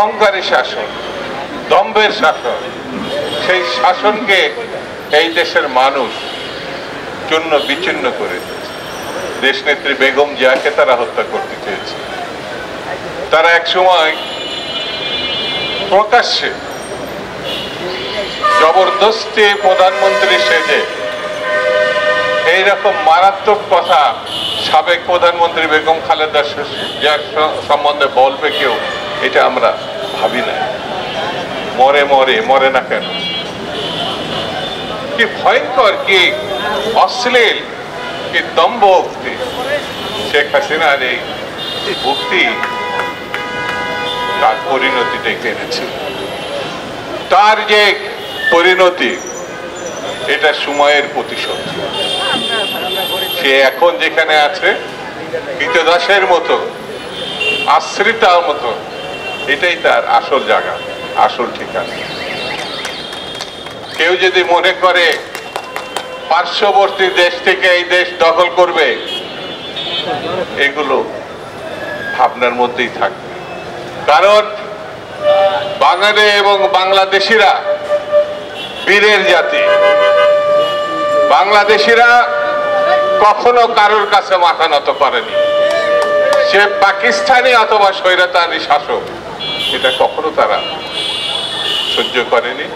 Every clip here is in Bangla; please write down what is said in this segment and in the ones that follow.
অহংকারী শাসন, দম্ভের শাসন, সেই শাসনকে এই দেশের মানুষ চূর্ণ বিচ্ছিন্ন করে দিয়েছে। দেশনেত্রী বেগম জিয়াকে তারা হত্যা করতে চেয়েছে। তারা একসময় প্রকাশ্যে জবরদস্তি প্রধানমন্ত্রী সেজে এইরকম মারাত্মক কথা সাবেক প্রধানমন্ত্রী বেগম খালেদা জিয়ার সম্বন্ধে বলবে কেউ, এটা আমরা ভাবি না। মরে না কেন? কি ভয়ঙ্কর, কি অশ্লীল, কি দম্ভ উক্তি! শেখ হাসিনার এই উক্তি তার পরিণতি ডেকে এনেছে। তার যে পরিণতি, এটা সময়ের প্রতিশোধ। সে এখন যেখানে আছে কৃতদাসের মতো, আশ্রিতার মতো, এটাই তার আসল জায়গা, আসল ঠিকানা। কেউ যদি মনে করে পার্শ্ববর্তী দেশ থেকে এই দেশ দখল করবে, এগুলো ভাবনার মধ্যেই থাকবে। কারণ বাঙালি এবং বাংলাদেশিরা বীরের জাতি। বাংলাদেশিরা কখনো কারোর কাছে মাথা নত করেনি। সে পাকিস্তানি অথবা স্বৈরাচারী শাসক, এটা কখনো তারা সহ্য করেনি,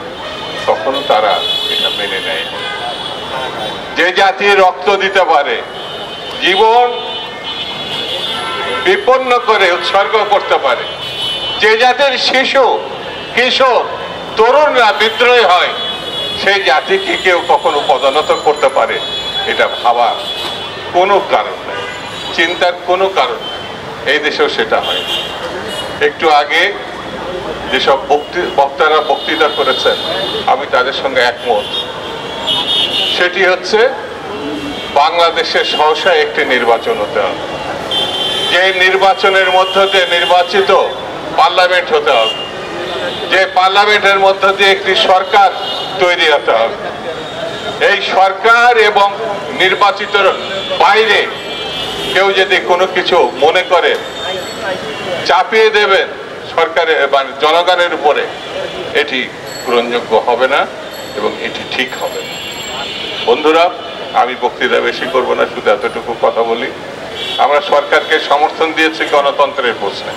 কখনো তারা এটা মেনে নেয়। যে জাতি রক্ত দিতে পারে, জীবন বিপন্ন করে উৎসর্গ করতে পারে, যে জাতির শিশু, কিশোর, তরুণরা বিদ্রোহী হয়, সেই জাতিকে কেউ কখনো পদোন্নত করতে পারে, এটা ভাবার কোনো কারণ নেই, চিন্তার কোনো কারণ নেই। এই দেশেও সেটা হয়। একটু আগে যেসব বক্তারা বক্তৃতা করেছেন, আমি তাদের সঙ্গে একমত। সেটি হচ্ছে বাংলাদেশে সহসা একটি নির্বাচন হতে হবে, যে নির্বাচনের মধ্য দিয়ে নির্বাচিত পার্লামেন্ট হতে হবে, যে পার্লামেন্টের মধ্য দিয়ে একটি সরকার তৈরি হতে হবে। এই সরকার এবং নির্বাচিতর বাইরে কেউ যদি কোনো কিছু মনে করে চাপিয়ে দেবেন সরকারের মানে জনগণের উপরে, এটি গ্রহণযোগ্য হবে না এবং এটি ঠিক হবে না। বন্ধুরা, আমি বক্তৃতা বেশি করব না, শুধু এতটুকু কথা বলি। আমরা সরকারকে সমর্থন দিয়েছি গণতন্ত্রের প্রশ্নে,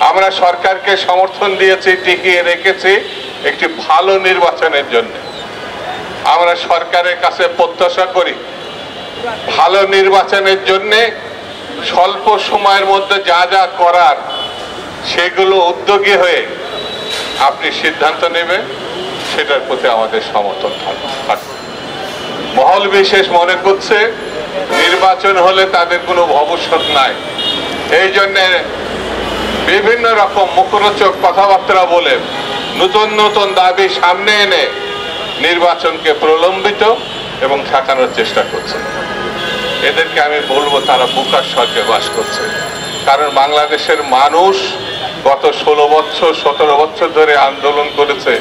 আমরা সরকারকে সমর্থন দিয়েছি, টিকিয়ে রেখেছি একটি ভালো নির্বাচনের জন্য। আমরা সরকারের কাছে প্রত্যাশা করি ভালো নির্বাচনের জন্য স্বল্প সময়ের মধ্যে যা যা করার সেগুলো উদ্যোগী হয়ে আপনি সিদ্ধান্ত নেবেন, সেটার প্রতি আমাদের সমর্থন থাকবে। মহল বিশেষ মনে করছে নির্বাচন হলে তাদের কোনো ভবিষ্যৎ নাই, এই জন্য বিভিন্ন রকম মুখরোচক কথাবার্তা বলে নতুন নতুন দাবি সামনে এনে নির্বাচনকে প্রলম্বিত এবং ঠেকানোর চেষ্টা করছে। এদেরকে আমি বলবো তারা বোকার স্বর্গে বাস করছে। কারণ বাংলাদেশের মানুষ গত 16 বছর 17 বছর ধরে আন্দোলন করেছে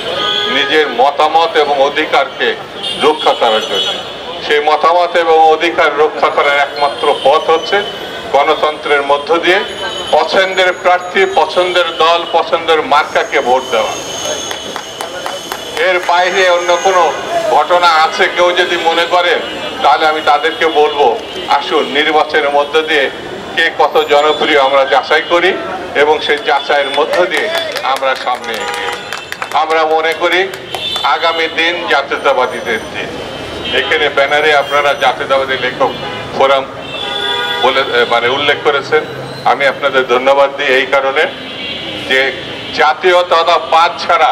নিজের মতামত এবং অধিকারকে রক্ষা করার জন্য। সেই মতামত এবং অধিকার রক্ষা করার একমাত্র পথ হচ্ছে গণতন্ত্রের মধ্য দিয়ে পছন্দের প্রার্থী, পছন্দের দল, পছন্দের মার্কাকে ভোট দেওয়া। এর বাইরে অন্য কোনো ঘটনা আছে কেউ যদি মনে করেন, তাহলে আমি তাদেরকে বলবো আসুন নির্বাচনের মধ্য দিয়ে কে কত জনপ্রিয় আমরা যাচাই করি এবং সেই যাচাইয়ের মধ্য দিয়ে আমরা সামনে এগিয়ে। আমরা মনে করি আগামী দিন জাতীয়তাবাদীদের দিন। এখানে ব্যানারে আপনারা জাতীয়তাবাদী লেখক ফোরাম বলে উল্লেখ করেছেন। আমি আপনাদের ধন্যবাদ দিই এই কারণে যে জাতীয়তাবাদ ছাড়া